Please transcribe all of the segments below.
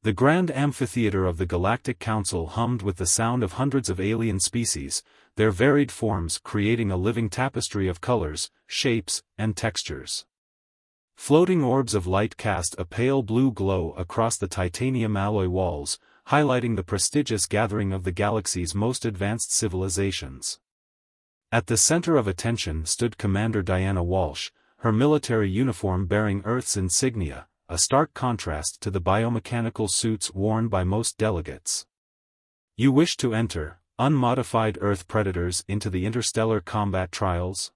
The grand amphitheater of the Galactic Council hummed with the sound of hundreds of alien species, their varied forms creating a living tapestry of colors, shapes, and textures. Floating orbs of light cast a pale blue glow across the titanium alloy walls, highlighting the prestigious gathering of the galaxy's most advanced civilizations. At the center of attention stood Commander Diana Walsh, her military uniform bearing Earth's insignia, a stark contrast to the biomechanical suits worn by most delegates. You wish to enter, unmodified Earth predators into the interstellar combat trials?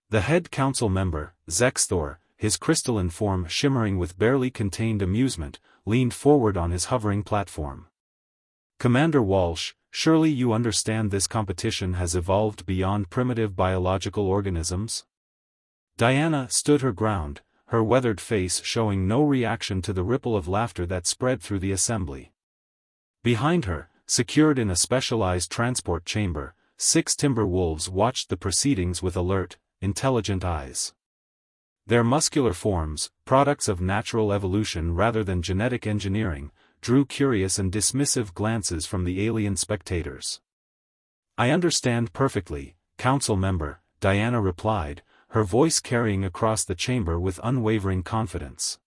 The head council member, Zexthor, his crystalline form shimmering with barely contained amusement, leaned forward on his hovering platform. Commander Walsh, surely you understand this competition has evolved beyond primitive biological organisms? Diana stood her ground, her weathered face showing no reaction to the ripple of laughter that spread through the assembly. Behind her, secured in a specialized transport chamber, 6 timber wolves watched the proceedings with alert, intelligent eyes. Their muscular forms, products of natural evolution rather than genetic engineering, drew curious and dismissive glances from the alien spectators. I understand perfectly, Council Member, Diana replied, her voice carrying across the chamber with unwavering confidence.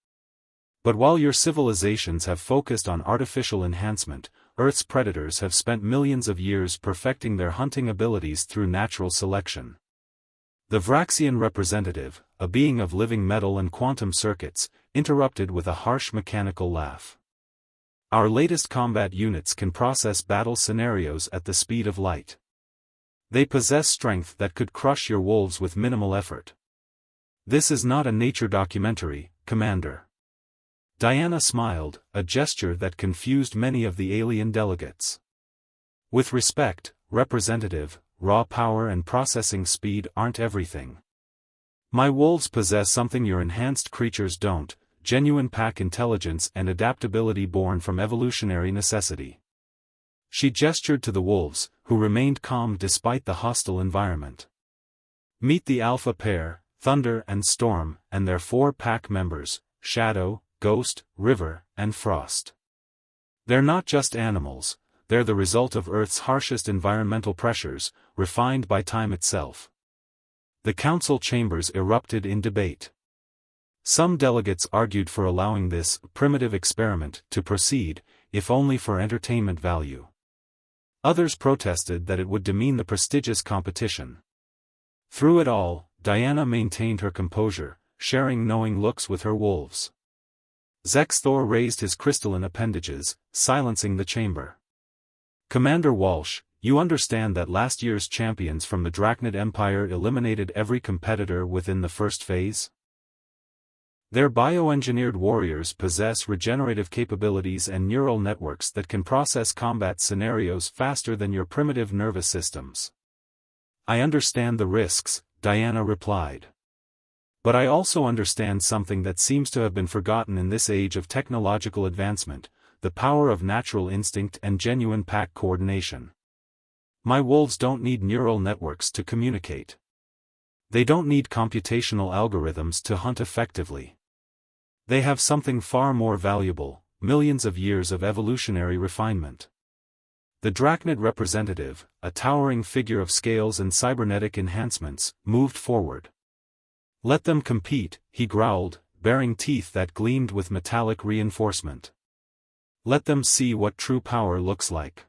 But while your civilizations have focused on artificial enhancement, Earth's predators have spent millions of years perfecting their hunting abilities through natural selection. The Vraxian representative, a being of living metal and quantum circuits, interrupted with a harsh mechanical laugh. Our latest combat units can process battle scenarios at the speed of light. They possess strength that could crush your wolves with minimal effort. This is not a nature documentary, Commander. Diana smiled, a gesture that confused many of the alien delegates. With respect, Representative, raw power and processing speed aren't everything. My wolves possess something your enhanced creatures don't, genuine pack intelligence and adaptability born from evolutionary necessity. She gestured to the wolves, who remained calm despite the hostile environment. Meet the Alpha pair, Thunder and Storm, and their 4 pack members, Shadow, Ghost, River, and Frost. They're not just animals, they're the result of Earth's harshest environmental pressures, refined by time itself. The council chambers erupted in debate. Some delegates argued for allowing this primitive experiment to proceed, if only for entertainment value. Others protested that it would demean the prestigious competition. Through it all, Diana maintained her composure, sharing knowing looks with her wolves. Zexthor raised his crystalline appendages, silencing the chamber. Commander Walsh, you understand that last year's champions from the Drachnid Empire eliminated every competitor within the first phase? Their bioengineered warriors possess regenerative capabilities and neural networks that can process combat scenarios faster than your primitive nervous systems. I understand the risks, Diana replied. But I also understand something that seems to have been forgotten in this age of technological advancement, the power of natural instinct and genuine pack coordination. My wolves don't need neural networks to communicate. They don't need computational algorithms to hunt effectively. They have something far more valuable, millions of years of evolutionary refinement. The Drachnid representative, a towering figure of scales and cybernetic enhancements, moved forward. Let them compete, he growled, baring teeth that gleamed with metallic reinforcement. Let them see what true power looks like.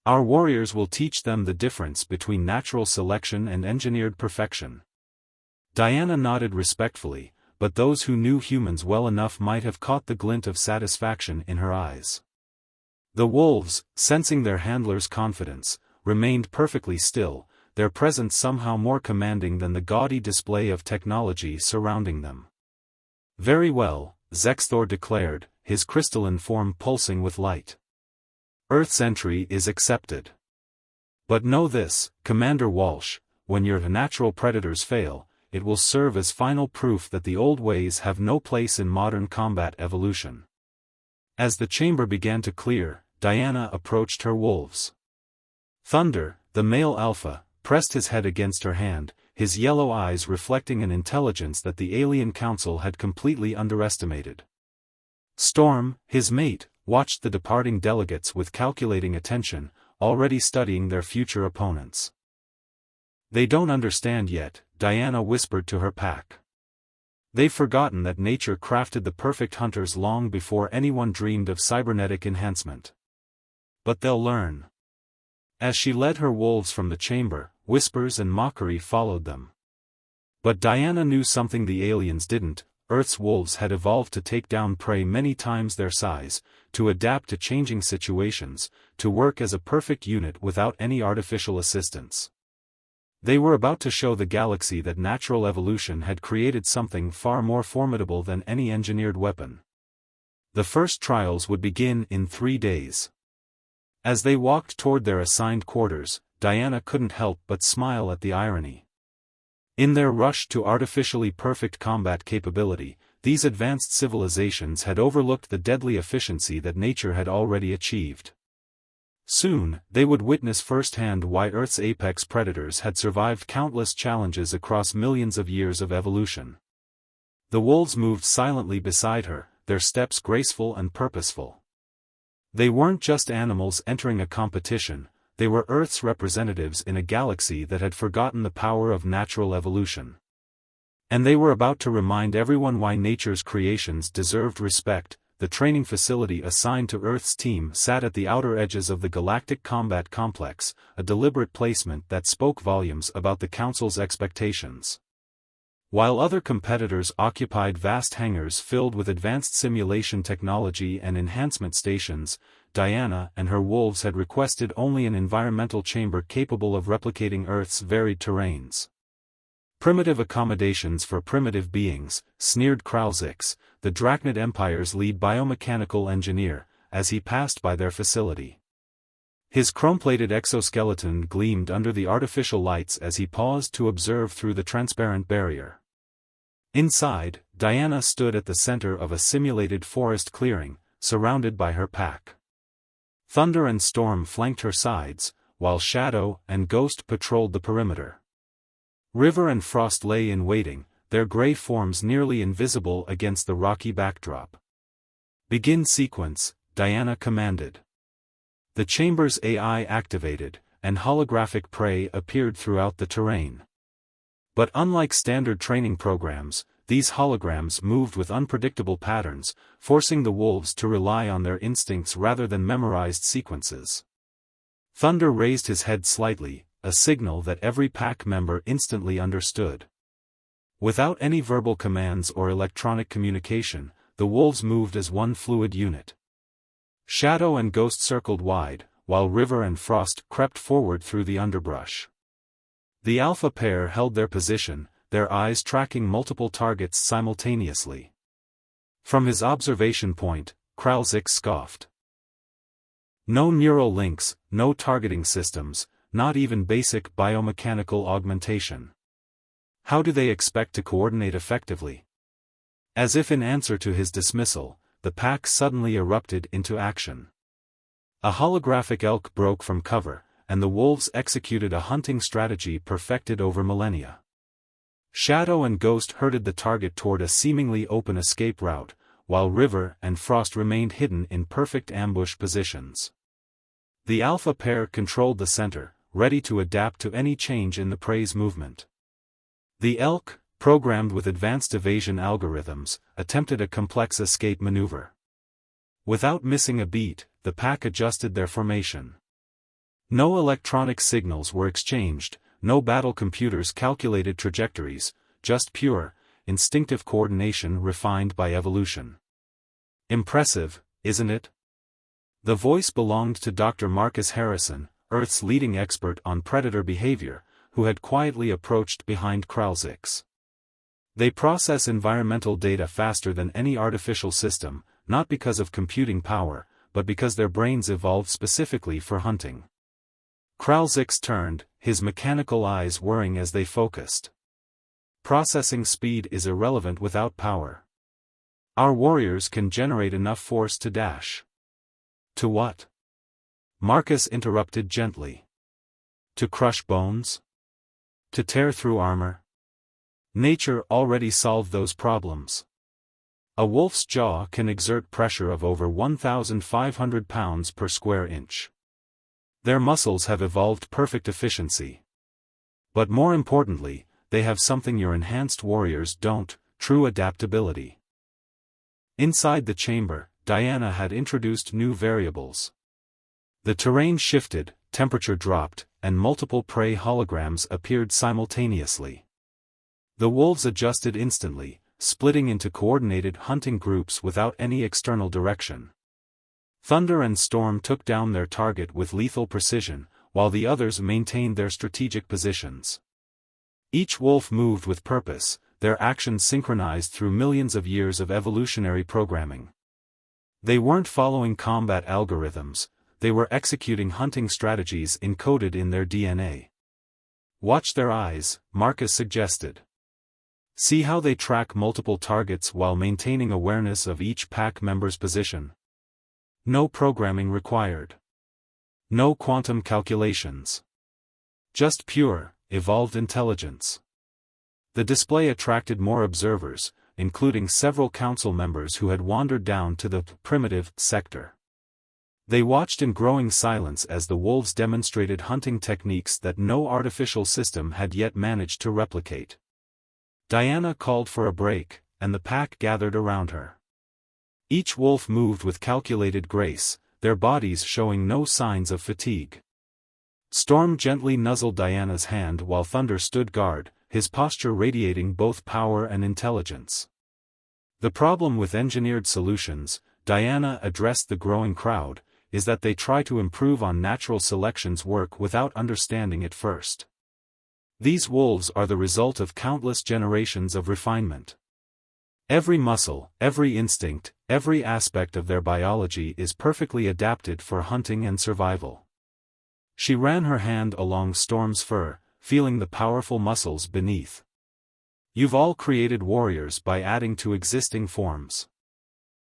Our warriors will teach them the difference between natural selection and engineered perfection. Diana nodded respectfully, but those who knew humans well enough might have caught the glint of satisfaction in her eyes. The wolves, sensing their handler's confidence, remained perfectly still, their presence somehow more commanding than the gaudy display of technology surrounding them. Very well, Zexthor declared, his crystalline form pulsing with light. Earth's entry is accepted. But know this, Commander Walsh, when your natural predators fail, it will serve as final proof that the old ways have no place in modern combat evolution. As the chamber began to clear, Diana approached her wolves. Thunder, the male alpha, pressed his head against her hand, his yellow eyes reflecting an intelligence that the alien council had completely underestimated. Storm, his mate, watched the departing delegates with calculating attention, already studying their future opponents. "They don't understand yet," Diana whispered to her pack. "They've forgotten that nature crafted the perfect hunters long before anyone dreamed of cybernetic enhancement. But they'll learn." As she led her wolves from the chamber, whispers and mockery followed them. But Diana knew something the aliens didn't. Earth's wolves had evolved to take down prey many times their size, to adapt to changing situations, to work as a perfect unit without any artificial assistance. They were about to show the galaxy that natural evolution had created something far more formidable than any engineered weapon. The first trials would begin in 3 days. As they walked toward their assigned quarters, Diana couldn't help but smile at the irony. In their rush to artificially perfect combat capability, these advanced civilizations had overlooked the deadly efficiency that nature had already achieved. Soon, they would witness firsthand why Earth's apex predators had survived countless challenges across millions of years of evolution. The wolves moved silently beside her, their steps graceful and purposeful. They weren't just animals entering a competition, they were Earth's representatives in a galaxy that had forgotten the power of natural evolution. And they were about to remind everyone why nature's creations deserved respect. The training facility assigned to Earth's team sat at the outer edges of the Galactic Combat Complex, a deliberate placement that spoke volumes about the Council's expectations. While other competitors occupied vast hangars filled with advanced simulation technology and enhancement stations, Diana and her wolves had requested only an environmental chamber capable of replicating Earth's varied terrains. "Primitive accommodations for primitive beings," sneered Kralzix, the Drachnid Empire's lead biomechanical engineer, as he passed by their facility. His chrome-plated exoskeleton gleamed under the artificial lights as he paused to observe through the transparent barrier. Inside, Diana stood at the center of a simulated forest clearing, surrounded by her pack. Thunder and Storm flanked her sides, while Shadow and Ghost patrolled the perimeter. River and Frost lay in waiting, their gray forms nearly invisible against the rocky backdrop. "Begin sequence," Diana commanded. The chamber's AI activated, and holographic prey appeared throughout the terrain. But unlike standard training programs, these holograms moved with unpredictable patterns, forcing the wolves to rely on their instincts rather than memorized sequences. Thunder raised his head slightly, a signal that every pack member instantly understood. Without any verbal commands or electronic communication, the wolves moved as one fluid unit. Shadow and Ghost circled wide, while River and Frost crept forward through the underbrush. The alpha pair held their position, their eyes tracking multiple targets simultaneously. From his observation point, Kralzix scoffed. "No neural links, no targeting systems, not even basic biomechanical augmentation. How do they expect to coordinate effectively?" As if in answer to his dismissal, the pack suddenly erupted into action. A holographic elk broke from cover, and the wolves executed a hunting strategy perfected over millennia. Shadow and Ghost herded the target toward a seemingly open escape route, while River and Frost remained hidden in perfect ambush positions. The alpha pair controlled the center, ready to adapt to any change in the prey's movement. The elk, programmed with advanced evasion algorithms, attempted a complex escape maneuver. Without missing a beat, the pack adjusted their formation. No electronic signals were exchanged, no battle computers calculated trajectories, just pure, instinctive coordination refined by evolution. "Impressive, isn't it?" The voice belonged to Dr. Marcus Harrison, Earth's leading expert on predator behavior, who had quietly approached behind Kralzix. "They process environmental data faster than any artificial system, not because of computing power, but because their brains evolved specifically for hunting." Kralzix turned, his mechanical eyes whirring as they focused. "Processing speed is irrelevant without power. Our warriors can generate enough force to dash." "To what?" Marcus interrupted gently. "To crush bones? To tear through armor? Nature already solved those problems. A wolf's jaw can exert pressure of over 1,500 pounds per square inch. Their muscles have evolved perfect efficiency. But more importantly, they have something your enhanced warriors don't: true adaptability. Inside the chamber, Diana had introduced new variables. The terrain shifted, temperature dropped, and multiple prey holograms appeared simultaneously. The wolves adjusted instantly, splitting into coordinated hunting groups without any external direction. Thunder and Storm took down their target with lethal precision, while the others maintained their strategic positions. Each wolf moved with purpose, their actions synchronized through millions of years of evolutionary programming. They weren't following combat algorithms, they were executing hunting strategies encoded in their DNA. Watch their eyes, Marcus suggested. See how they track multiple targets while maintaining awareness of each pack member's position. No programming required. No quantum calculations. Just pure, evolved intelligence. The display attracted more observers, including several council members who had wandered down to the primitive sector. They watched in growing silence as the wolves demonstrated hunting techniques that no artificial system had yet managed to replicate. Diana called for a break, and the pack gathered around her. Each wolf moved with calculated grace, their bodies showing no signs of fatigue. Storm gently nuzzled Diana's hand while Thunder stood guard, his posture radiating both power and intelligence. The problem with engineered solutions, Diana addressed the growing crowd, is that they try to improve on natural selection's work without understanding it first. These wolves are the result of countless generations of refinement. Every muscle, every instinct, every aspect of their biology is perfectly adapted for hunting and survival. She ran her hand along Storm's fur, feeling the powerful muscles beneath. You've all created warriors by adding to existing forms.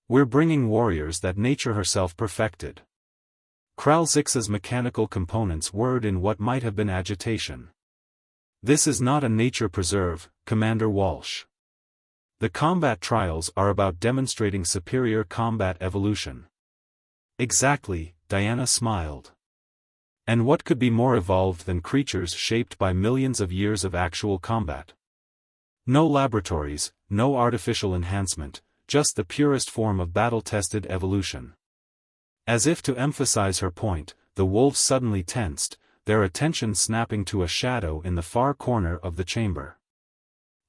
We're bringing warriors that nature herself perfected. Kralzix's mechanical components whirred in what might have been agitation. This is not a nature preserve, Commander Walsh. The combat trials are about demonstrating superior combat evolution. Exactly, Diana smiled. And what could be more evolved than creatures shaped by millions of years of actual combat? No laboratories, no artificial enhancement, just the purest form of battle-tested evolution. As if to emphasize her point, the wolves suddenly tensed, their attention snapping to a shadow in the far corner of the chamber.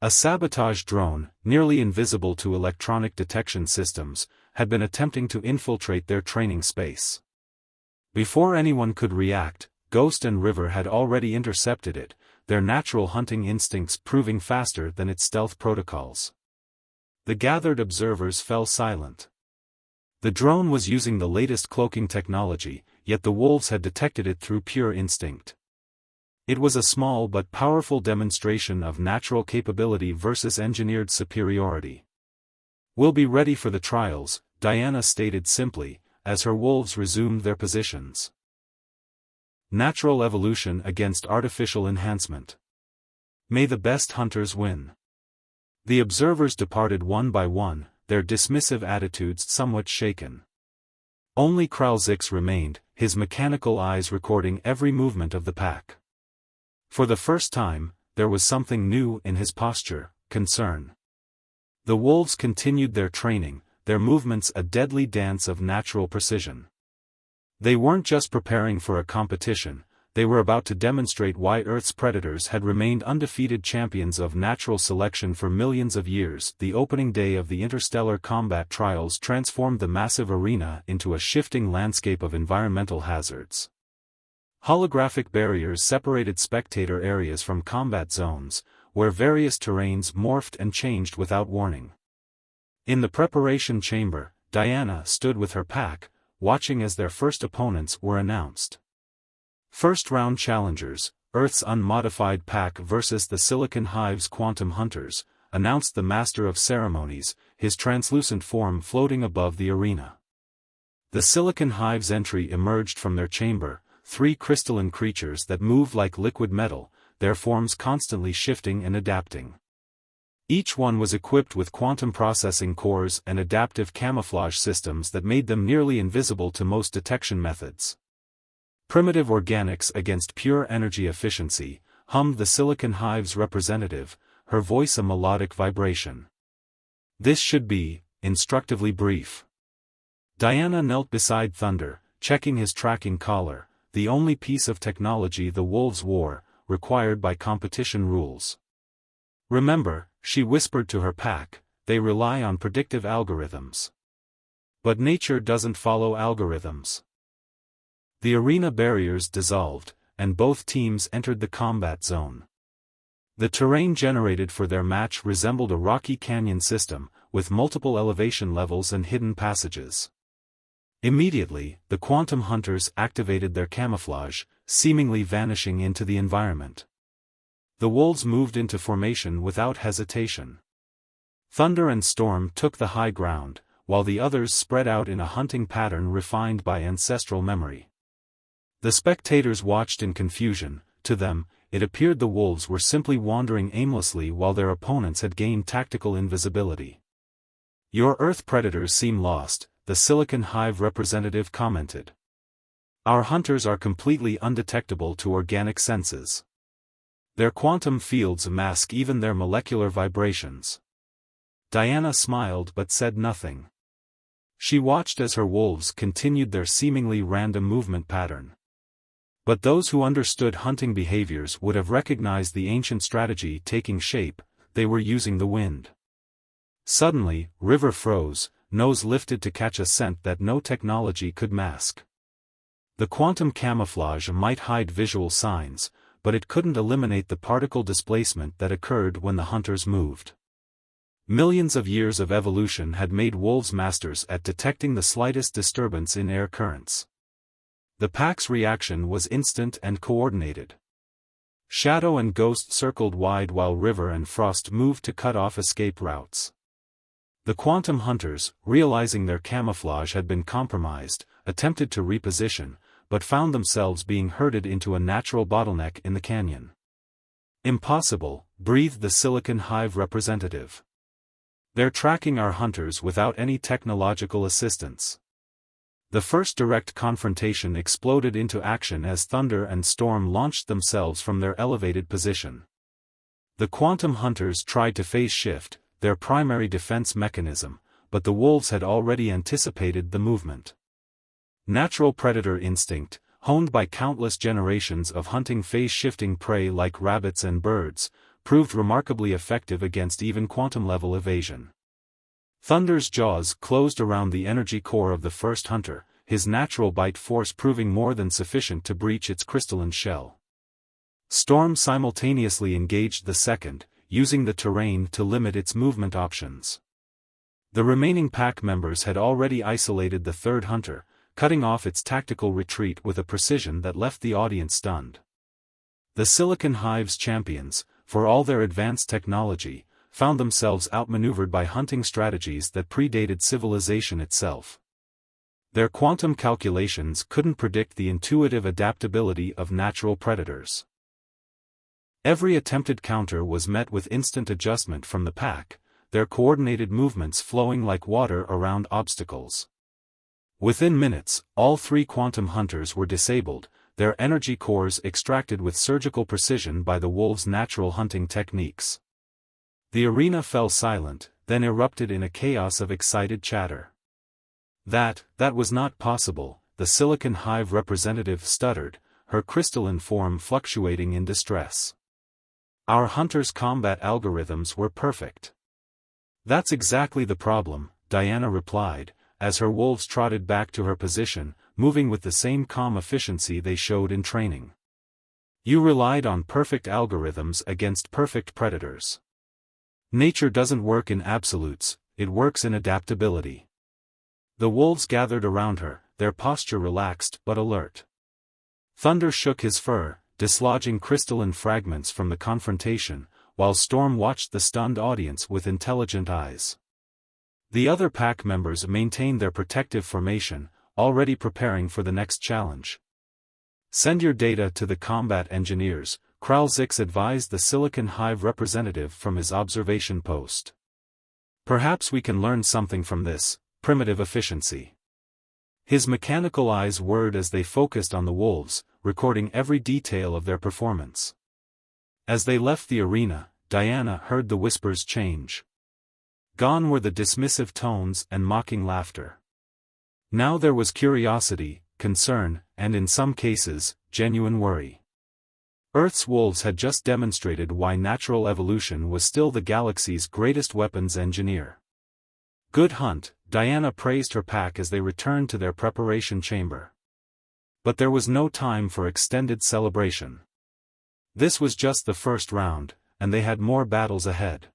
A sabotage drone, nearly invisible to electronic detection systems, had been attempting to infiltrate their training space. Before anyone could react, Ghost and River had already intercepted it, their natural hunting instincts proving faster than its stealth protocols. The gathered observers fell silent. The drone was using the latest cloaking technology, yet the wolves had detected it through pure instinct. It was a small but powerful demonstration of natural capability versus engineered superiority. We'll be ready for the trials, Diana stated simply, as her wolves resumed their positions. Natural evolution against artificial enhancement. May the best hunters win. The observers departed one by one, their dismissive attitudes somewhat shaken. Only Kralzix remained, his mechanical eyes recording every movement of the pack. For the first time, there was something new in his posture: concern. The wolves continued their training, their movements a deadly dance of natural precision. They weren't just preparing for a competition, they were about to demonstrate why Earth's predators had remained undefeated champions of natural selection for millions of years. The opening day of the interstellar combat trials transformed the massive arena into a shifting landscape of environmental hazards. Holographic barriers separated spectator areas from combat zones, where various terrains morphed and changed without warning. In the preparation chamber, Diana stood with her pack, watching as their first opponents were announced. First-round challengers, Earth's unmodified pack versus the Silicon Hive's quantum hunters, announced the master of ceremonies, his translucent form floating above the arena. The Silicon Hive's entry emerged from their chamber, three crystalline creatures that moved like liquid metal, their forms constantly shifting and adapting. Each one was equipped with quantum processing cores and adaptive camouflage systems that made them nearly invisible to most detection methods. Primitive organics against pure energy efficiency, hummed the Silicon Hive's representative, her voice a melodic vibration. This should be instructively brief. Diana knelt beside Thunder, checking his tracking collar, the only piece of technology the wolves wore, required by competition rules. Remember, she whispered to her pack, they rely on predictive algorithms. But nature doesn't follow algorithms. The arena barriers dissolved, and both teams entered the combat zone. The terrain generated for their match resembled a rocky canyon system, with multiple elevation levels and hidden passages. Immediately, the quantum hunters activated their camouflage, seemingly vanishing into the environment. The wolves moved into formation without hesitation. Thunder and Storm took the high ground, while the others spread out in a hunting pattern refined by ancestral memory. The spectators watched in confusion. To them, it appeared the wolves were simply wandering aimlessly while their opponents had gained tactical invisibility. "Your Earth predators seem lost," the Silicon Hive representative commented. "Our hunters are completely undetectable to organic senses. Their quantum fields mask even their molecular vibrations." Diana smiled but said nothing. She watched as her wolves continued their seemingly random movement pattern. But those who understood hunting behaviors would have recognized the ancient strategy taking shape. They were using the wind. Suddenly, River froze, nose lifted to catch a scent that no technology could mask. The quantum camouflage might hide visual signs, but it couldn't eliminate the particle displacement that occurred when the hunters moved. Millions of years of evolution had made wolves masters at detecting the slightest disturbance in air currents. The pack's reaction was instant and coordinated. Shadow and Ghost circled wide while River and Frost moved to cut off escape routes. The quantum hunters, realizing their camouflage had been compromised, attempted to reposition, but found themselves being herded into a natural bottleneck in the canyon. "Impossible," breathed the Silicon Hive representative. "They're tracking our hunters without any technological assistance." The first direct confrontation exploded into action as Thunder and Storm launched themselves from their elevated position. The quantum hunters tried to phase shift, their primary defense mechanism, but the wolves had already anticipated the movement. Natural predator instinct, honed by countless generations of hunting phase-shifting prey like rabbits and birds, proved remarkably effective against even quantum-level evasion. Thunder's jaws closed around the energy core of the first hunter, his natural bite force proving more than sufficient to breach its crystalline shell. Storm simultaneously engaged the second, using the terrain to limit its movement options. The remaining pack members had already isolated the third hunter, cutting off its tactical retreat with a precision that left the audience stunned. The Silicon Hive's champions, for all their advanced technology, found themselves outmaneuvered by hunting strategies that predated civilization itself. Their quantum calculations couldn't predict the intuitive adaptability of natural predators. Every attempted counter was met with instant adjustment from the pack, their coordinated movements flowing like water around obstacles. Within minutes, all three quantum hunters were disabled, their energy cores extracted with surgical precision by the wolves' natural hunting techniques. The arena fell silent, then erupted in a chaos of excited chatter. That was not possible," the Silicon Hive representative stuttered, her crystalline form fluctuating in distress. "Our hunters' combat algorithms were perfect." "That's exactly the problem," Diana replied, as her wolves trotted back to her position, moving with the same calm efficiency they showed in training. "You relied on perfect algorithms against perfect predators. Nature doesn't work in absolutes, it works in adaptability." The wolves gathered around her, their posture relaxed but alert. Thunder shook his fur, dislodging crystalline fragments from the confrontation, while Storm watched the stunned audience with intelligent eyes. The other pack members maintained their protective formation, already preparing for the next challenge. "Send your data to the combat engineers," Kralzix advised the Silicon Hive representative from his observation post. Perhaps we can learn something from this primitive efficiency. His mechanical eyes whirred as they focused on the wolves, recording every detail of their performance. As they left the arena, Diana heard the whispers change. Gone were the dismissive tones and mocking laughter. Now there was curiosity, concern, and in some cases, genuine worry. Earth's wolves had just demonstrated why natural evolution was still the galaxy's greatest weapons engineer. Good hunt, Diana praised her pack as they returned to their preparation chamber. But there was no time for extended celebration. This was just the first round, and they had more battles ahead.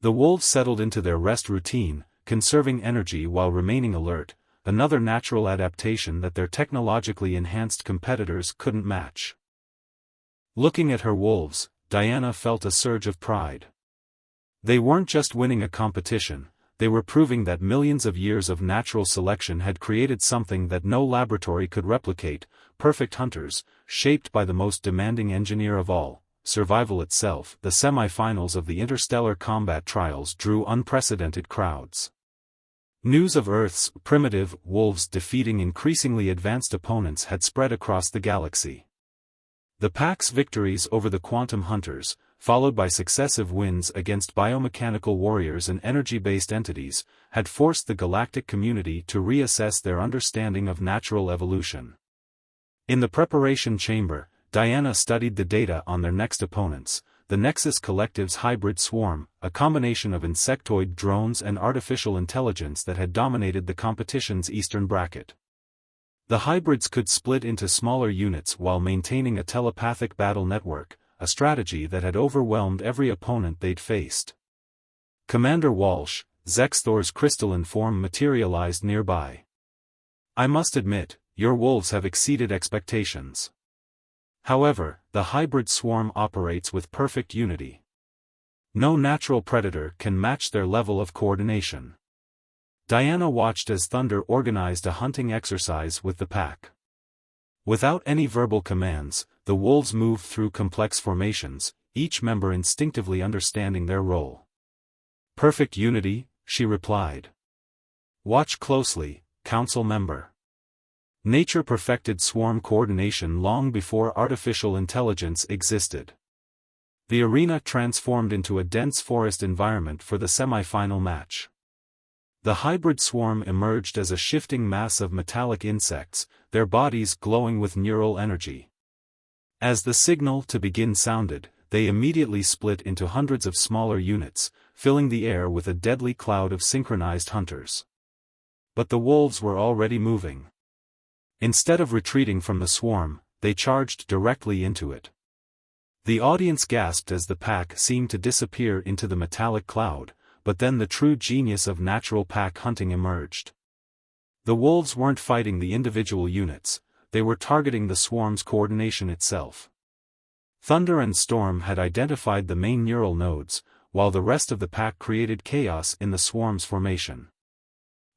The wolves settled into their rest routine, conserving energy while remaining alert, another natural adaptation that their technologically enhanced competitors couldn't match. Looking at her wolves, Diana felt a surge of pride. They weren't just winning a competition, they were proving that millions of years of natural selection had created something that no laboratory could replicate, perfect hunters, shaped by the most demanding engineer of all, survival itself. The semi-finals of the interstellar combat trials drew unprecedented crowds. News of Earth's primitive wolves defeating increasingly advanced opponents had spread across the galaxy. The pack's victories over the quantum hunters, followed by successive wins against biomechanical warriors and energy-based entities, had forced the galactic community to reassess their understanding of natural evolution. In the preparation chamber, Diana studied the data on their next opponents, the Nexus Collective's hybrid swarm, a combination of insectoid drones and artificial intelligence that had dominated the competition's eastern bracket. The hybrids could split into smaller units while maintaining a telepathic battle network, a strategy that had overwhelmed every opponent they'd faced. Commander Walsh, Zexthor's crystalline form materialized nearby. I must admit, your wolves have exceeded expectations. However, the hybrid swarm operates with perfect unity. No natural predator can match their level of coordination. Diana watched as Thunder organized a hunting exercise with the pack. Without any verbal commands, the wolves moved through complex formations, each member instinctively understanding their role. Perfect unity, she replied. Watch closely, council member. Nature perfected swarm coordination long before artificial intelligence existed. The arena transformed into a dense forest environment for the semi-final match. The hybrid swarm emerged as a shifting mass of metallic insects, their bodies glowing with neural energy. As the signal to begin sounded, they immediately split into hundreds of smaller units, filling the air with a deadly cloud of synchronized hunters. But the wolves were already moving. Instead of retreating from the swarm, they charged directly into it. The audience gasped as the pack seemed to disappear into the metallic cloud, but then the true genius of natural pack hunting emerged. The wolves weren't fighting the individual units, they were targeting the swarm's coordination itself. Thunder and Storm had identified the main neural nodes, while the rest of the pack created chaos in the swarm's formation.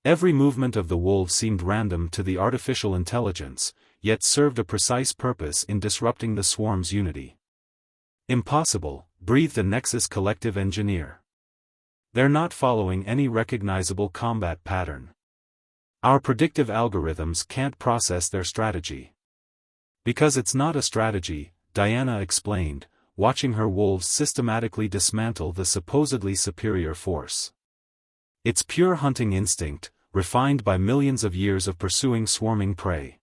Every movement of the wolves seemed random to the artificial intelligence, yet served a precise purpose in disrupting the swarm's unity. Impossible, breathed the Nexus Collective engineer. They're not following any recognizable combat pattern. Our predictive algorithms can't process their strategy. Because it's not a strategy, Diana explained, watching her wolves systematically dismantle the supposedly superior force. It's pure hunting instinct, refined by millions of years of pursuing swarming prey.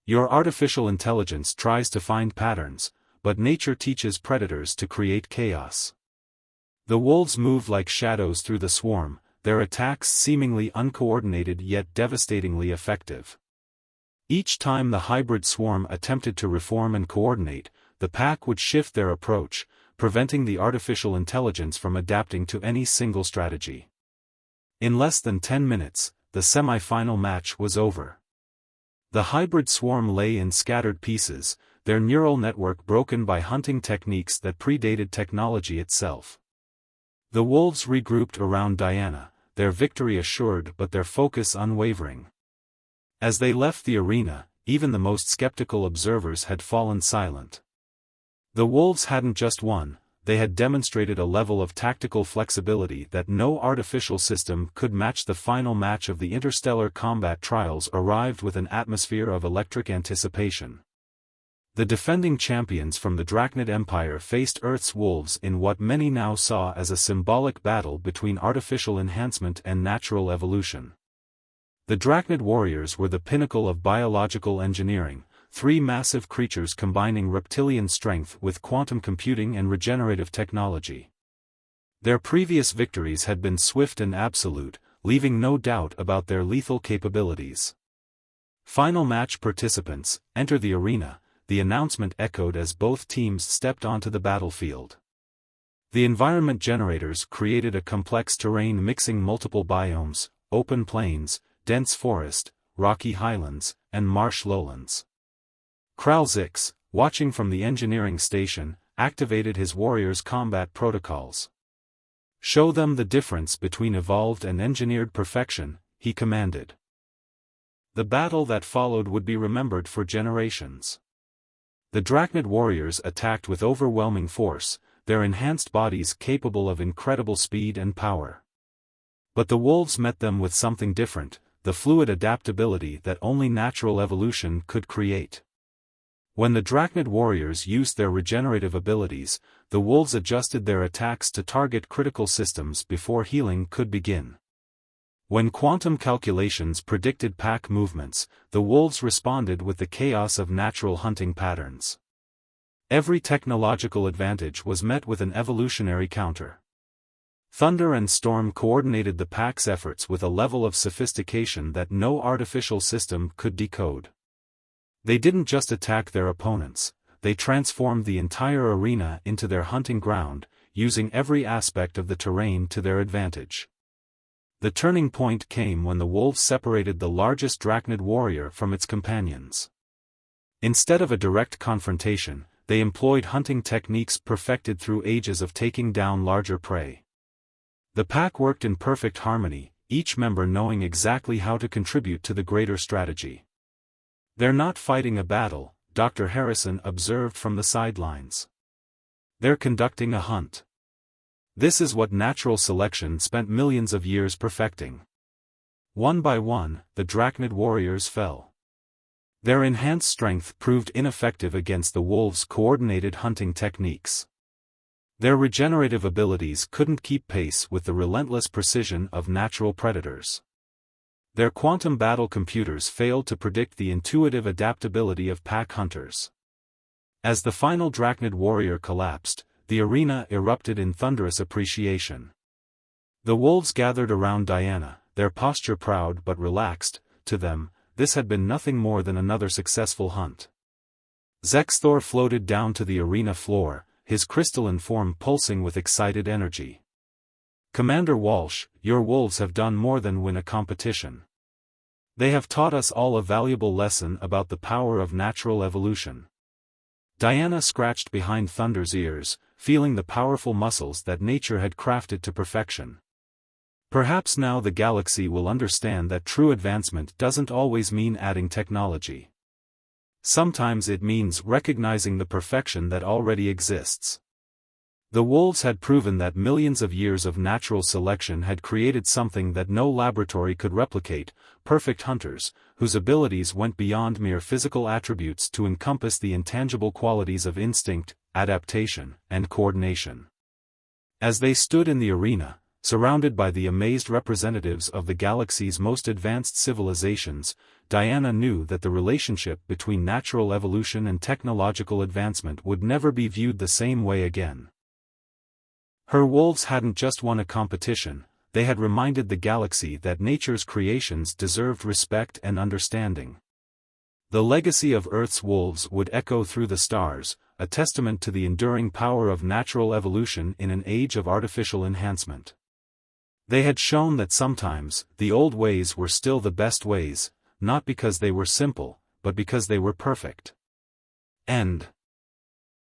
Your artificial intelligence tries to find patterns, but nature teaches predators to create chaos. The wolves moved like shadows through the swarm, their attacks seemingly uncoordinated yet devastatingly effective. Each time the hybrid swarm attempted to reform and coordinate, the pack would shift their approach, preventing the artificial intelligence from adapting to any single strategy. In less than 10 minutes, the semi-final match was over. The hybrid swarm lay in scattered pieces, their neural network broken by hunting techniques that predated technology itself. The wolves regrouped around Diana, their victory assured but their focus unwavering. As they left the arena, even the most skeptical observers had fallen silent. The wolves hadn't just won, they had demonstrated a level of tactical flexibility that no artificial system could match. The final match of the interstellar combat trials arrived with an atmosphere of electric anticipation. The defending champions from the Drachnid Empire faced Earth's wolves in what many now saw as a symbolic battle between artificial enhancement and natural evolution. The Drachnid warriors were the pinnacle of biological engineering, three massive creatures combining reptilian strength with quantum computing and regenerative technology. Their previous victories had been swift and absolute, leaving no doubt about their lethal capabilities. Final match participants, enter the arena, the announcement echoed as both teams stepped onto the battlefield. The environment generators created a complex terrain mixing multiple biomes, open plains, dense forest, rocky highlands, and marsh lowlands. Kralzix, watching from the engineering station, activated his warriors' combat protocols. "Show them the difference between evolved and engineered perfection," he commanded. The battle that followed would be remembered for generations. The Drachnid warriors attacked with overwhelming force, their enhanced bodies capable of incredible speed and power. But the wolves met them with something different, the fluid adaptability that only natural evolution could create. When the Drachnid warriors used their regenerative abilities, the wolves adjusted their attacks to target critical systems before healing could begin. When quantum calculations predicted pack movements, the wolves responded with the chaos of natural hunting patterns. Every technological advantage was met with an evolutionary counter. Thunder and Storm coordinated the pack's efforts with a level of sophistication that no artificial system could decode. They didn't just attack their opponents, they transformed the entire arena into their hunting ground, using every aspect of the terrain to their advantage. The turning point came when the wolves separated the largest Drachnid warrior from its companions. Instead of a direct confrontation, they employed hunting techniques perfected through ages of taking down larger prey. The pack worked in perfect harmony, each member knowing exactly how to contribute to the greater strategy. "They're not fighting a battle," Dr. Harrison observed from the sidelines. "They're conducting a hunt. This is what natural selection spent millions of years perfecting." One by one, the Drachnid warriors fell. Their enhanced strength proved ineffective against the wolves' coordinated hunting techniques. Their regenerative abilities couldn't keep pace with the relentless precision of natural predators. Their quantum battle computers failed to predict the intuitive adaptability of pack hunters. As the final Drachnid warrior collapsed, the arena erupted in thunderous appreciation. The wolves gathered around Diana, their posture proud but relaxed. To them, this had been nothing more than another successful hunt. Zexthor floated down to the arena floor, his crystalline form pulsing with excited energy. "Commander Walsh, your wolves have done more than win a competition. They have taught us all a valuable lesson about the power of natural evolution." Diana scratched behind Thunder's ears, feeling the powerful muscles that nature had crafted to perfection. Perhaps now the galaxy will understand that true advancement doesn't always mean adding technology. Sometimes it means recognizing the perfection that already exists. The wolves had proven that millions of years of natural selection had created something that no laboratory could replicate: perfect hunters, whose abilities went beyond mere physical attributes to encompass the intangible qualities of instinct, adaptation, and coordination. As they stood in the arena, surrounded by the amazed representatives of the galaxy's most advanced civilizations, Diana knew that the relationship between natural evolution and technological advancement would never be viewed the same way again. Her wolves hadn't just won a competition, they had reminded the galaxy that nature's creations deserved respect and understanding. The legacy of Earth's wolves would echo through the stars, a testament to the enduring power of natural evolution in an age of artificial enhancement. They had shown that sometimes, the old ways were still the best ways, not because they were simple, but because they were perfect. End.